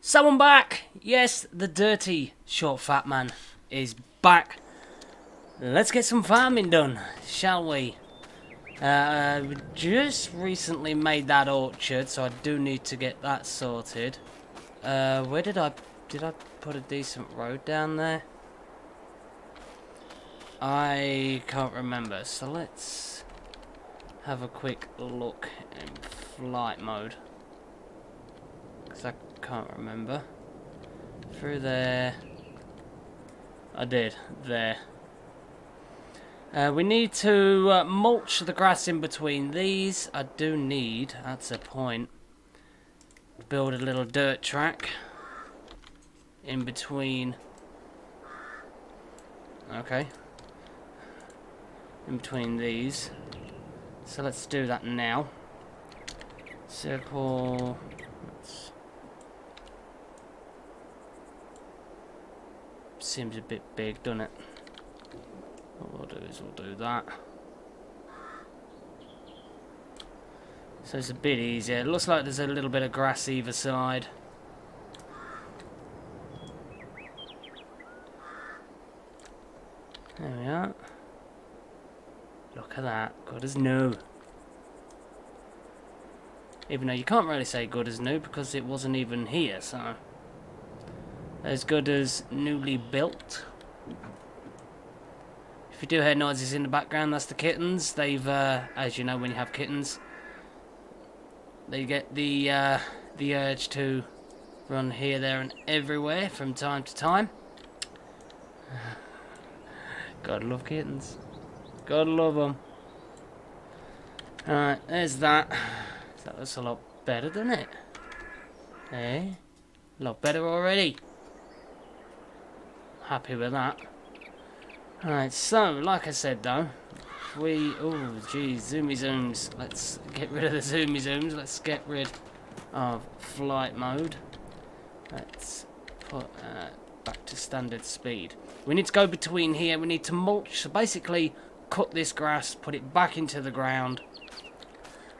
So I'm back! Yes, the dirty short fat man is back. Let's get some farming done, shall we? We just recently made that orchard, so I do need to get that sorted. Where did I put a decent road down there? I can't remember, so let's have a quick look in flight mode. Because I can't remember. Through there. I did, there. We need to mulch the grass in between these. I do need, that's a point, build a little dirt track in between. Okay. In between these. So let's do that now. Circle. Seems a bit big, doesn't it? What we'll do is we'll do that. So it's a bit easier. It looks like there's a little bit of grass either side. There we are. Look at that. Good as new. Even though you can't really say good as new because it wasn't even here, so. As good as newly built. If you do hear noises in the background, that's the kittens. They've, as you know, when you have kittens, they get the urge to run here, there, and everywhere from time to time. Gotta love kittens. Gotta love them. Alright, there's that. That looks a lot better, doesn't it? Eh? A lot better already. Happy with that. Alright, so, like I said though, oh geez, zoomy zooms. Let's get rid of the zoomy zooms. Let's get rid of flight mode. Let's put back to standard speed. We need to go between here. We need to mulch. So basically, cut this grass, put it back into the ground,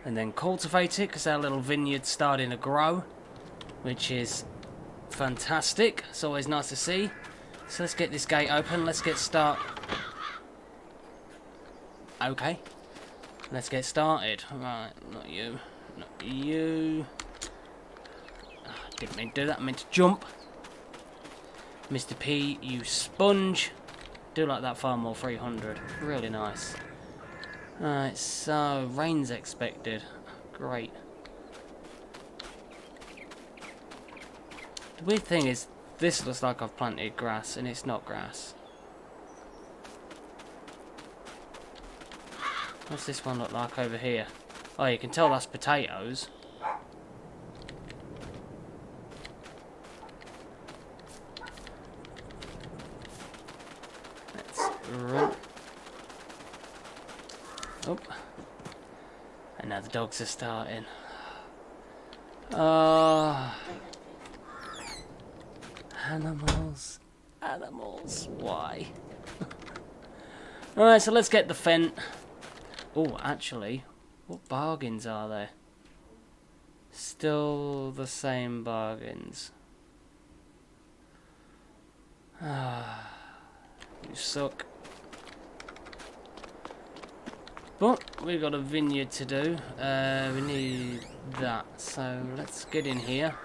and then cultivate it because our little vineyard's starting to grow, which is fantastic. It's always nice to see. So let's get this gate open. Let's get start. Okay. Let's get started. Right, not you. Not you. Oh, didn't mean to do that. I meant to jump. Mr. P, you sponge. Do like that far more 300. Really nice. Alright, so rain's expected. Great. The weird thing is, this looks like I've planted grass, and it's not grass. What's this one look like over here? Oh, you can tell that's potatoes. Let's run. Oh. And now the dogs are starting. Oh. Animals. Animals. Why? Alright, so let's get the fence. Oh, actually, what bargains are there? Still the same bargains. Ah, you suck. But we've got a vineyard to do. We need that. So let's get in here.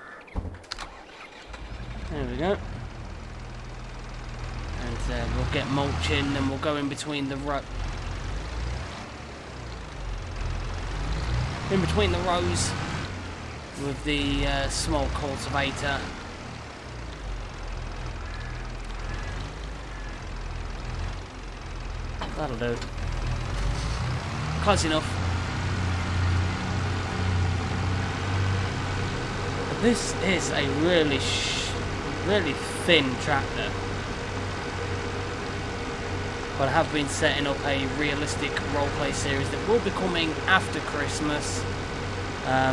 There we go. And we'll get mulch in, and we'll go in between the rows with the small cultivator. That'll do. Close enough. This is a really thin tractor. But I have been setting up a realistic roleplay series that will be coming after Christmas. I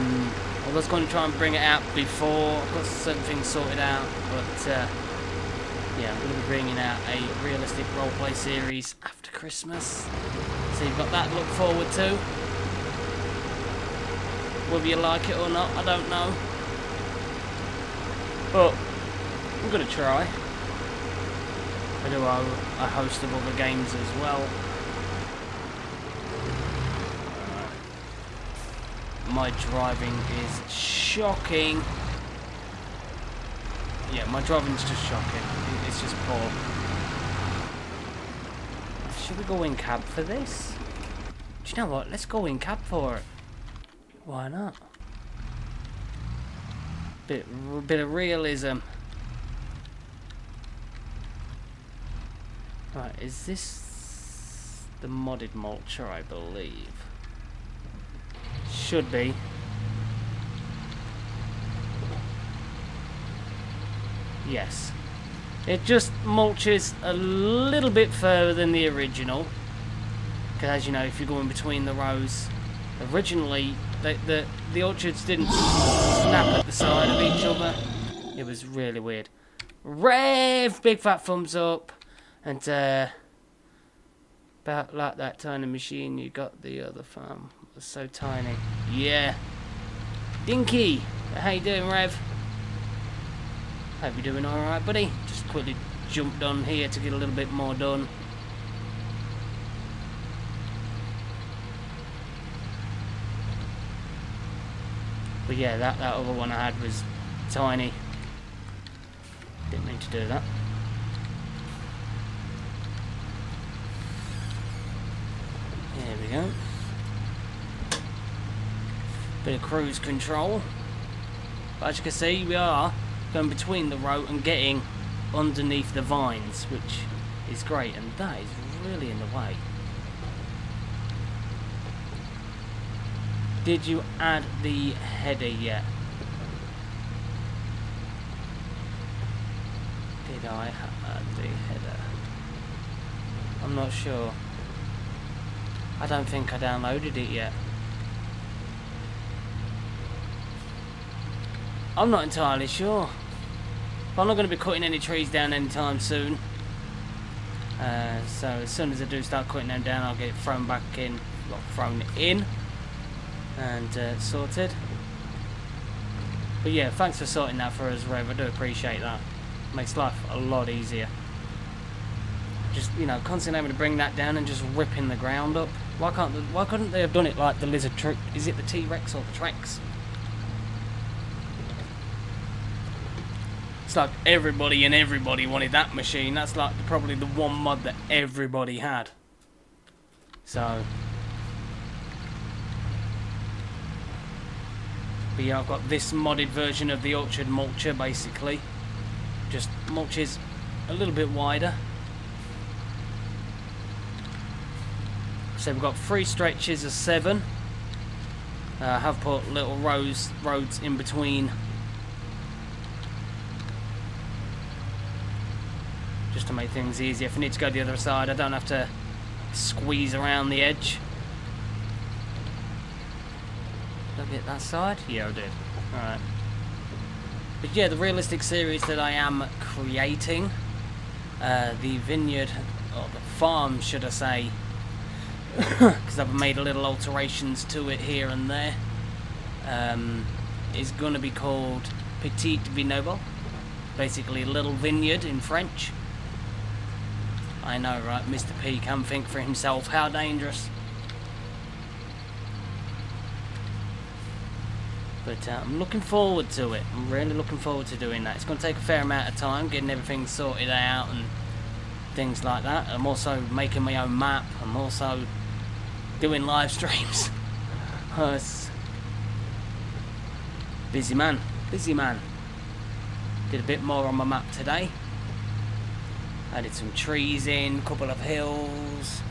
was going to try and bring it out before. I've got certain things sorted out, but yeah, I'm going to be bringing out a realistic roleplay series after Christmas. So you've got that to look forward to. Whether you like it or not, I don't know. But I'm going to try. I do a host of other games as well. My driving is shocking. Yeah, my driving's just shocking. It's just poor. Should we go in cab for this? Do you know what? Let's go in cab for it. Why not? Bit of realism. Right, is this the modded mulcher? I believe. Should be. Yes. It just mulches a little bit further than the original. Because as you know, if you're going between the rows, originally the orchards didn't snap at the side of each other. It was really weird. Rev! Big fat thumbs up. And about like that tiny machine you got the other farm. It was so tiny. Yeah. Dinky! How you doing, Rev? Hope you're doing alright, buddy. Just quickly jumped on here to get a little bit more done. But yeah, that other one I had was tiny. Didn't mean to do that. There we go. Bit of cruise control. But as you can see, we are going between the road and getting underneath the vines, which is great, and that is really in the way. Did you add the header yet? Did I add the header? I'm not sure. I don't think I downloaded it yet. I'm not entirely sure. But I'm not going to be cutting any trees down anytime soon. So as soon as I do start cutting them down, I'll get it thrown back in, well, thrown in, and sorted. But yeah, thanks for sorting that for us, Rev. I do appreciate that. Makes life a lot easier. Just, you know, constantly having to bring that down and just ripping the ground up. Why couldn't they have done it like the lizard trick? Is it the T-Rex or the Trex? It's like everybody wanted that machine. That's like probably the one mod that everybody had. So, but yeah, I've got this modded version of the Orchard Mulcher, basically. Just mulches a little bit wider. So we've got 3 stretches of 7. I have put little roads in between, just to make things easier. If I need to go to the other side, I don't have to squeeze around the edge. Did I get that side? Yeah, I did. Alright. But yeah, the realistic series that I am creating, the vineyard, or the farm should I say, because I've made a little alterations to it here and there, is going to be called Petit Vignoble. Basically, little vineyard in French. I know, right? Mr. P can think for himself. How dangerous. But I'm looking forward to it. I'm really looking forward to doing that. It's going to take a fair amount of time, getting everything sorted out and things like that. I'm also making my own map. I'm also doing live streams. Busy man. Busy man. Did a bit more on my map today. Added some trees in, a couple of hills.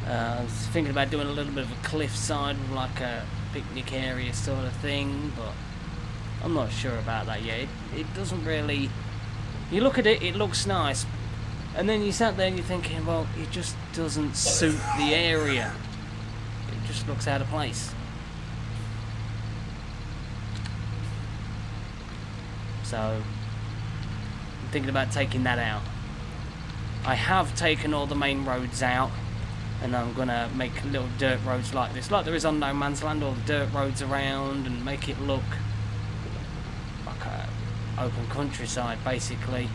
I was thinking about doing a little bit of a cliffside with like a picnic area sort of thing, but I'm not sure about that yet. It doesn't really... You look at it, it looks nice, and then you sat there and you're thinking, well, it just doesn't suit the area. It just looks out of place. So, I'm thinking about taking that out. I have taken all the main roads out, and I'm going to make little dirt roads like this, like there is on No Man's Land, all the dirt roads around, and make it look like open countryside, basically.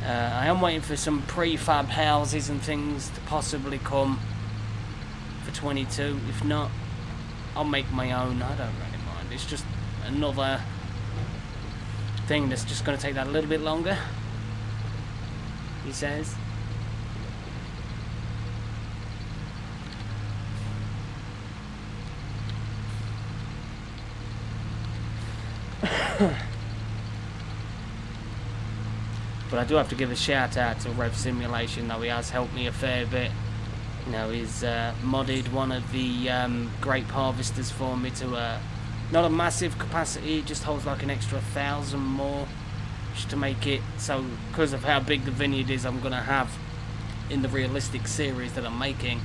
I am waiting for some prefab houses and things to possibly come for 22. If not, I'll make my own. I don't really mind. It's just another thing that's just going to take that a little bit longer, he says. But I do have to give a shout out to Rev Simulation, though he has helped me a fair bit. You know, he's modded one of the grape harvesters for me to not a massive capacity, it just holds like an extra 1,000 more, just to make it so, because of how big the vineyard is I'm gonna have in the realistic series that I'm making.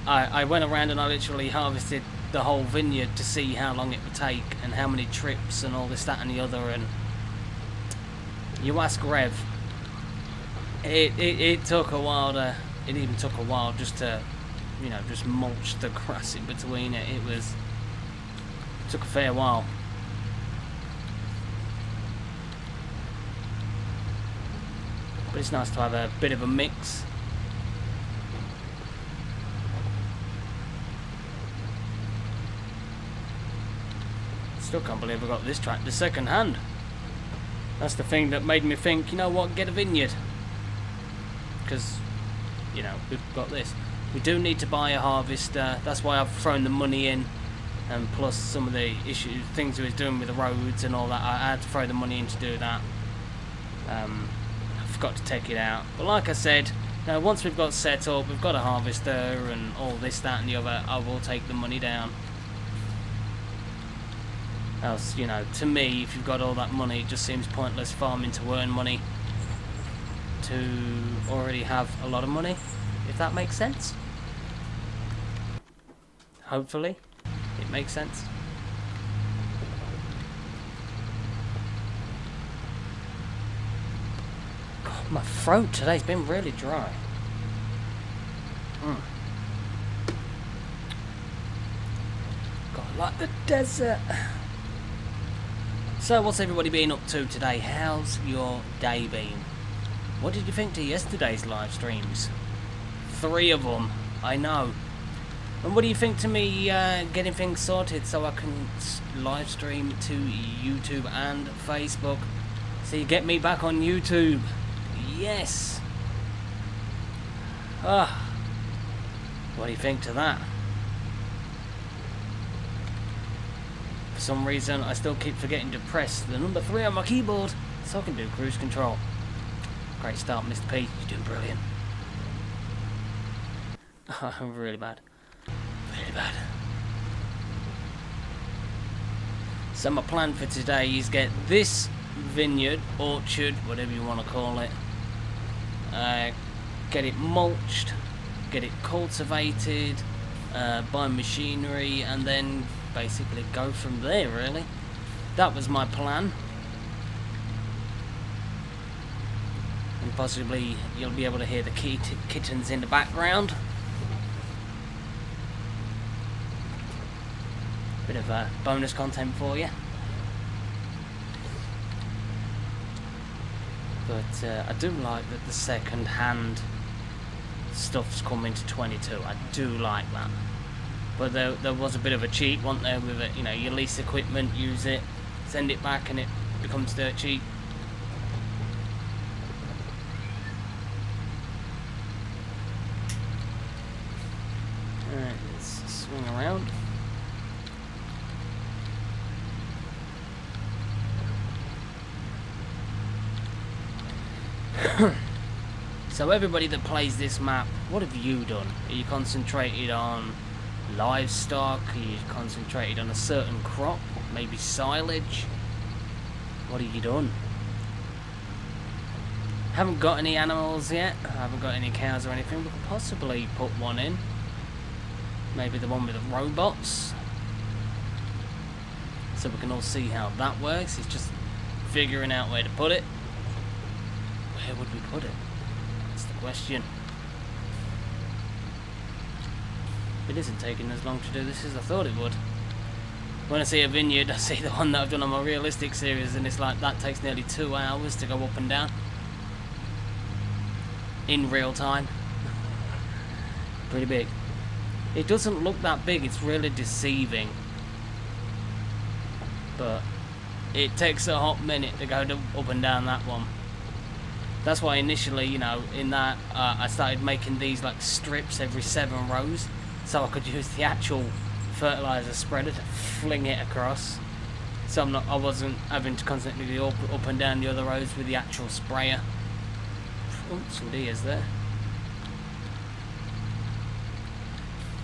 I went around and I literally harvested the whole vineyard to see how long it would take and how many trips and all this, that and the other. And you ask Rev, it took a while to, it even took a while just to, you know, just mulch the grass in between it. It took a fair while. But it's nice to have a bit of a mix. Still can't believe I got this tractor second hand. That's the thing that made me think, you know what, get a vineyard. Because, you know, we've got this. We do need to buy a harvester. That's why I've thrown the money in. And plus some of the issues, things he was doing with the roads and all that, I had to throw the money in to do that. I forgot to take it out. But like I said, you know, once we've got set up, we've got a harvester and all this, that and the other, I will take the money down. Else, you know, to me, if you've got all that money, it just seems pointless farming to earn money, to already have a lot of money, if that makes sense. Hopefully, it makes sense. God, my throat today's been really dry. God, like the desert. So, what's everybody been up to today? How's your day been? What did you think to yesterday's live streams? 3 of them, I know. And what do you think to me getting things sorted so I can live stream to YouTube and Facebook? So you get me back on YouTube. Yes. Ah. What do you think to that? For some reason, I still keep forgetting to press the number 3 on my keyboard so I can do cruise control. Great start, Mr. P. You're doing brilliant. Oh, really bad. Really bad. So my plan for today is get this vineyard, orchard, whatever you want to call it, get it mulched, get it cultivated, buy machinery, and then basically go from there, really. That was my plan. And possibly you'll be able to hear the kittens in the background. Bit of bonus content for you. But I do like that the second-hand stuff's coming to 22. I do like that. But there was a bit of a cheat, wasn't there, with it? You know, you lease equipment, use it, send it back, and it becomes dirt cheap. Alright, let's swing around. So everybody that plays this map, what have you done? Are you concentrated on livestock? Are you concentrated on a certain crop? Maybe silage? What have you done? Haven't got any animals yet. I haven't got any cows or anything. We could possibly put one in. Maybe the one with the robots. So we can all see how that works. It's just figuring out where to put it. Where would we put it? That's the question. It isn't taking as long to do this as I thought it would. when I see a vineyard, I see the one that I've done on my realistic series, and it's like that takes nearly 2 hours to go up and down in real time. Pretty big. It doesn't look that big, it's really deceiving, but it takes a hot minute to go up and down that one. That's why initially, you know, in that I started making these like strips every 7 rows, so I could use the actual fertilizer spreader to fling it across, so I wasn't having to constantly go up and down the other rows with the actual sprayer. Oh, some deers there.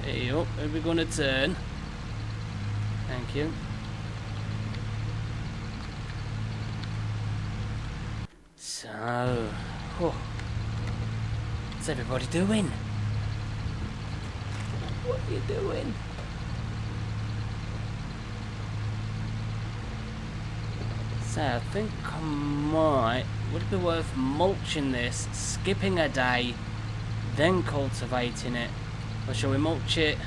Hey up, are we going to turn? Thank you. So, what's everybody doing? What are you doing? So I think I might. Would it be worth mulching this, skipping a day, then cultivating it? Or shall we mulch it?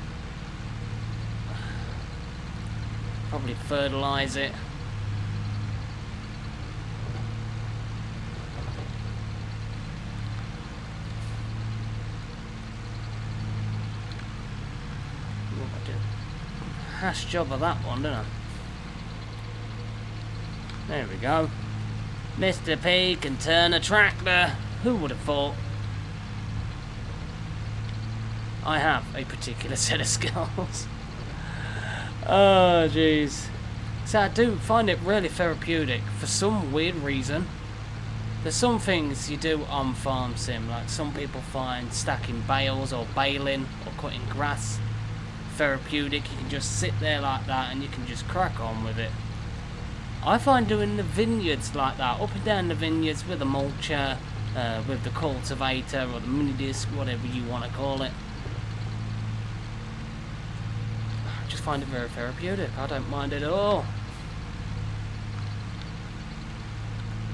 Probably fertilise it. Hash job of that one, don't I? There we go. Mr. P can turn a tractor. Who would have thought? I have a particular set of skills. Oh, jeez. So I do find it really therapeutic for some weird reason. There's some things you do on Farm Sim, like some people find stacking bales or baling or cutting grass therapeutic. You can just sit there like that and you can just crack on with it. I find doing the vineyards like that, up and down the vineyards with a mulcher, with the cultivator or the mini disc, whatever you want to call it. I just find it very therapeutic. I don't mind it at all.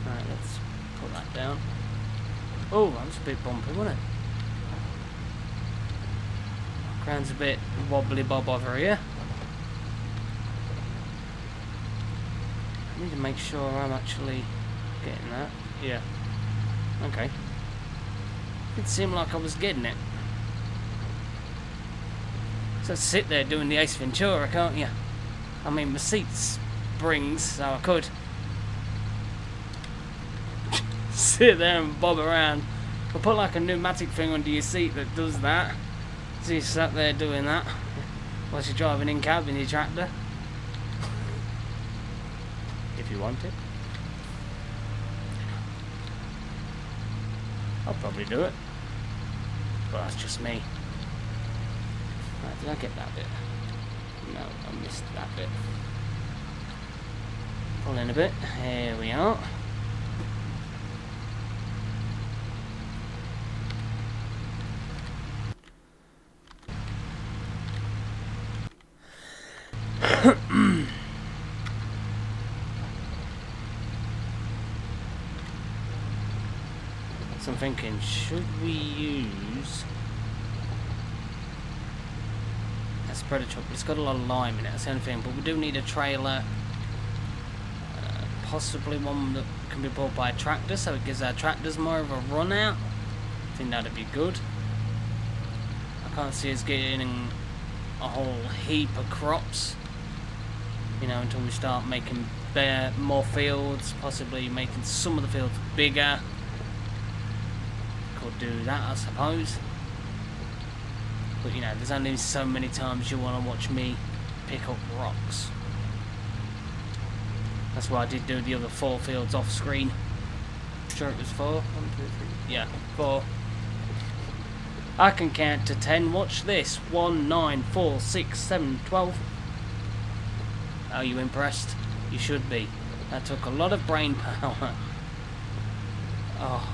Right, let's put that down. Oh, that was a bit bumpy, wasn't it? Ground's a bit wobbly bob over here. I need to make sure I'm actually getting that. Yeah. Okay. It seemed like I was getting it. So sit there doing the Ace Ventura, can't you? I mean, my seat springs, so I could sit there and bob around. I'll put like a pneumatic thing under your seat that does that. So you sat there doing that whilst you're driving in cab in your tractor. If you want it. I'll probably do it. But that's just me. Right, did I get that bit? No, I missed that bit. Pull in a bit. Here we are. So I'm thinking, should we use a spreader truck? It's got a lot of lime in it, that's the only thing, but we do need a trailer, possibly one that can be pulled by a tractor, so it gives our tractors more of a run out. I think that'd be good. I can't see us getting a whole heap of crops, you know, until we start making more fields, possibly making some of the fields bigger. Could do that, I suppose. But you know, there's only so many times you want to watch me pick up rocks. That's why I did do the other 4 fields off screen. Sure it was 4? 1, 2, 3. Yeah, 4. I can count to 10. Watch this. 1, 9, 4, 6, 7, 12. Are you impressed? You should be. That took a lot of brain power. Oh.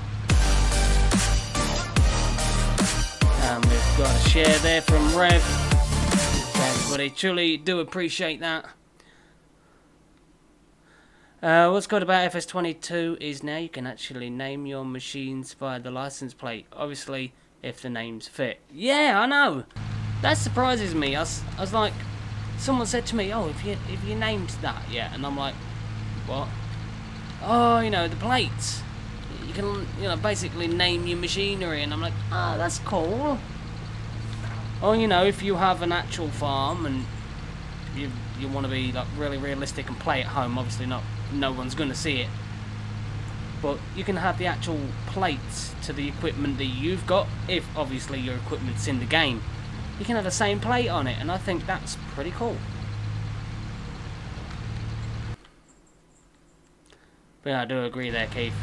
And we've got a share there from Rev. Thanks, buddy. Truly do appreciate that. What's good about FS22 is now you can actually name your machines via the license plate. Obviously, if the names fit. Yeah, I know. That surprises me. I was like, someone said to me, "Oh, if you named that yet?" And I'm like, "What?" "Oh, you know, the plates. You can, you know, basically name your machinery." And I'm like, "Oh, that's cool." Or, you know, if you have an actual farm and you want to be like really realistic and play at home, obviously no one's going to see it, but you can have the actual plates to the equipment that you've got. If obviously your equipment's in the game, you can have the same plate on it, and I think that's pretty cool. But yeah, I do agree there, Keith.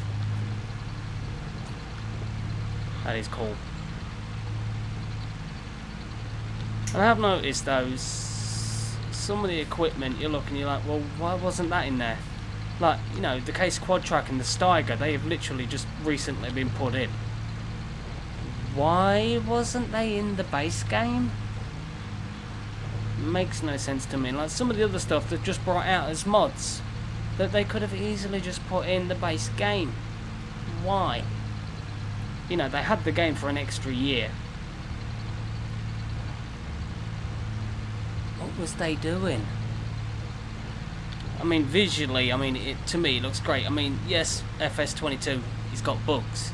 That is cool. And I have noticed those, some of the equipment you look and you're like, well, why wasn't that in there? Like, you know, the Case Quad Track and the Steiger, they have literally just recently been put in. Why wasn't they in the base game? Makes no sense to me. Like some of the other stuff they've just brought out as mods that they could have easily just put in the base game. Why? You know, they had the game for an extra year. What was they doing? I mean, visually, I mean, to me, it looks great. I mean, yes, FS22, it's got bugs.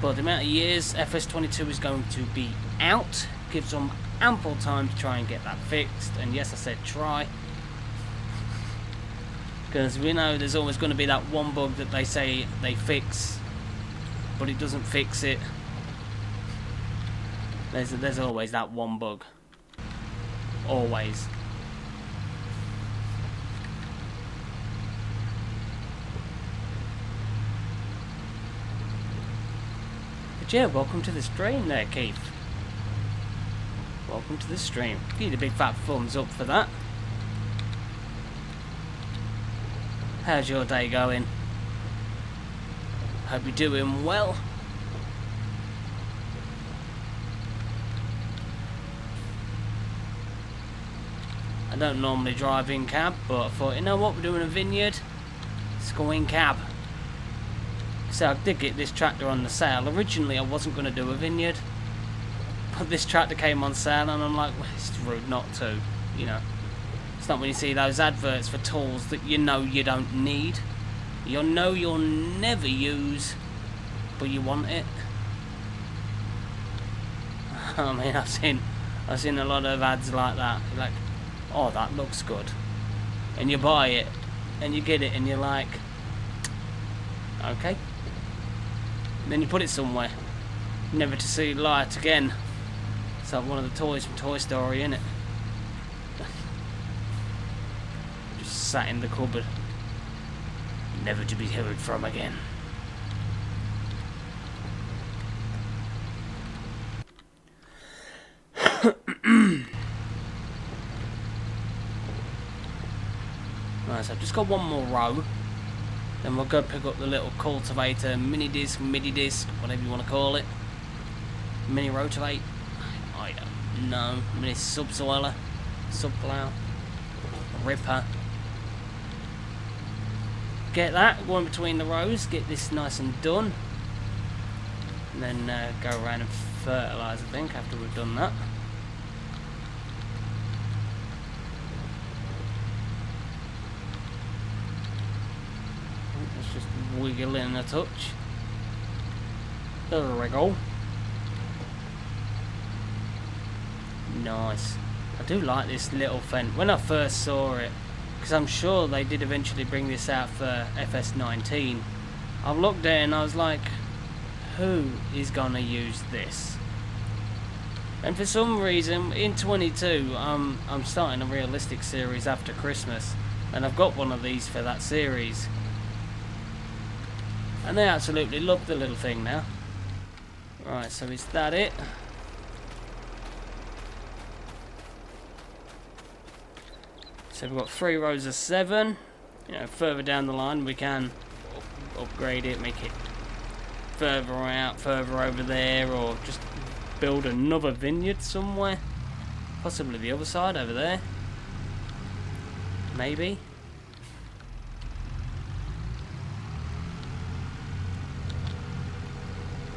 But the amount of years FS22 is going to be out gives them ample time to try and get that fixed. And yes, I said try. Because we know there's always going to be that one bug that they say they fix, but it doesn't fix it. There's always that one bug. Always. But yeah, welcome to the stream there, Keith. Welcome to the stream. Give you a big fat thumbs up for that. How's your day going? Hope you're doing well. I don't normally drive in cab, but I thought, you know what, we're doing a vineyard, let's go in cab. So I did get this tractor on the sale. Originally I wasn't going to do a vineyard, but this tractor came on sale and I'm like, well, it's rude not to, you know. It's not when you see those adverts for tools that you know you don't need. You know you'll never use, but you want it. I mean, I've seen a lot of ads like that. You're like, oh, that looks good. And you buy it, and you get it, and you're like, okay. And then you put it somewhere, never to see light again. It's like one of the toys from Toy Story, innit? Just sat in the cupboard, never to be heard from again. Right, so I've just got one more row, then we'll go pick up the little cultivator, mini disc, midi disc, whatever you want to call it. Mini rotivate, I don't know, mini subsoiler, subplow, ripper. Get that, go in between the rows, get this nice and done, and then go around and fertilise, I think, after we've done that. Just wiggle in a touch. There we go. Nice. I do like this little fence. When I first saw it, because I'm sure they did eventually bring this out for FS19, I looked at it and I was like, who is gonna use this? And for some reason, in 22, I'm starting a realistic series after Christmas, and I've got one of these for that series. And they absolutely love the little thing now. Right, so is that it? So we've got 3 rows of 7. You know, further down the line we can upgrade it, make it further out, further over there, or just build another vineyard somewhere. Possibly the other side over there. Maybe.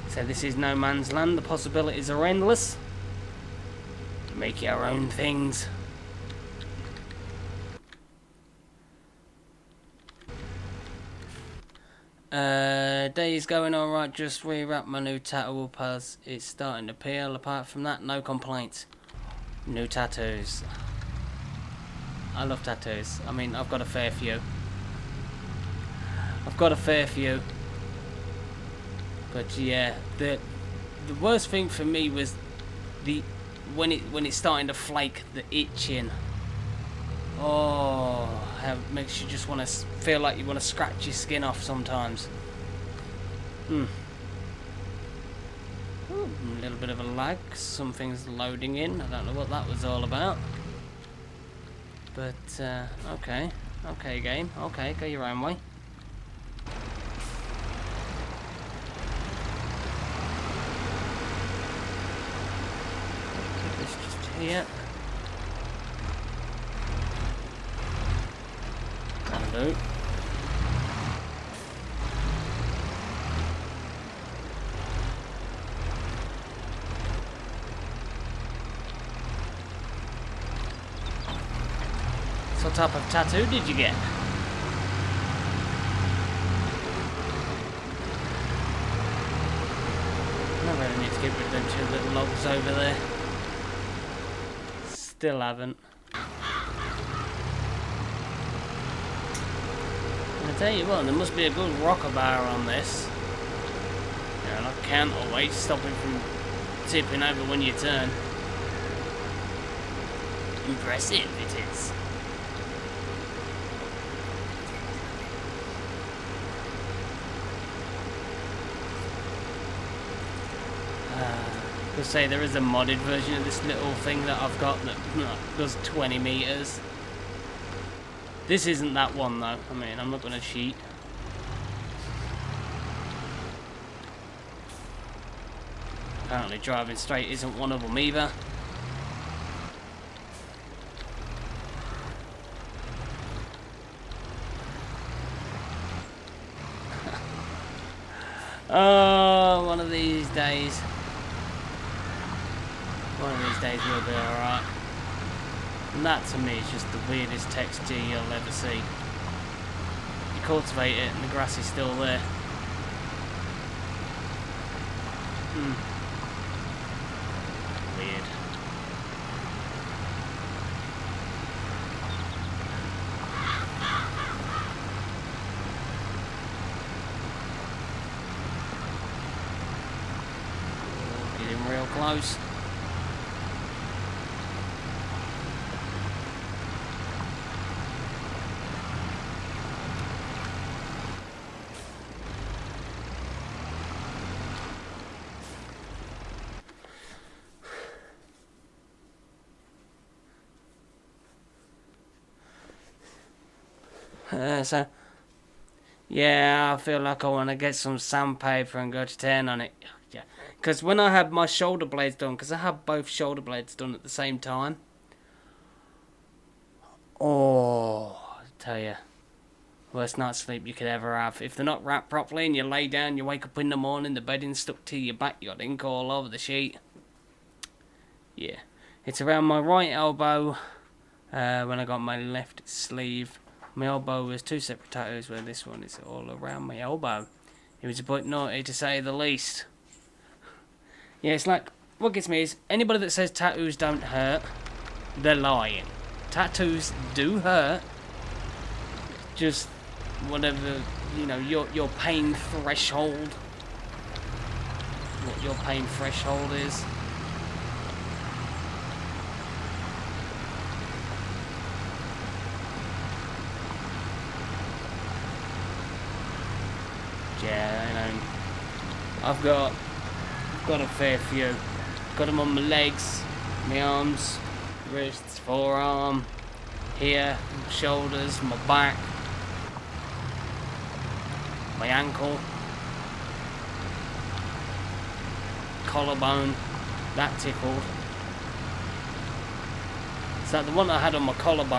So this is no man's land, the possibilities are endless. Make your own things. Day's going alright, just rewrapped my new tattoo up as it's starting to peel. Apart from that, no complaints. New tattoos. I love tattoos. I mean, I've got a fair few. But yeah, the worst thing for me was when it's starting to flake, the itching. Oh, it makes you just want to feel like you want to scratch your skin off sometimes. A little bit of a lag. Something's loading in. I don't know what that was all about. But okay, game. Okay, go your own way. Keep this just here. That'll do. What type of tattoo did you get? I really need to get rid of them two little logs over there. Still haven't. I tell you what, there must be a good rocker bar on this. Yeah, I can't always stop it from tipping over when you turn. Impressive it is. To say there is a modded version of this little thing that I've got that does 20 meters. This isn't that one though. I mean, I'm not going to cheat. Apparently driving straight isn't one of them either. Oh, one of these days. One of these days we'll be alright. And that to me is just the weirdest texture you'll ever see. You cultivate it and the grass is still there. Weird. Getting real close. So, yeah, I feel like I want to get some sandpaper and go to town on it. Yeah, because when I had my shoulder blades done, because I had both shoulder blades done at the same time. Oh, I tell you, worst night's sleep you could ever have. If they're not wrapped properly and you lay down, you wake up in the morning, the bedding's stuck to your back, you got ink all over the sheet. Yeah, it's around my right elbow when I got my left sleeve. My elbow was two separate tattoos, where this one is all around my elbow. It was a bit naughty to say the least. Yeah, it's like, what gets me is, anybody that says tattoos don't hurt, they're lying. Tattoos do hurt. Just whatever, you know, your pain threshold. What your pain threshold is. Yeah, I know. I've got a fair few. Got them on my legs, my arms, wrists, forearm, here, my shoulders, my back, my ankle, collarbone. That tickled. Is that the one I had on my collarbone?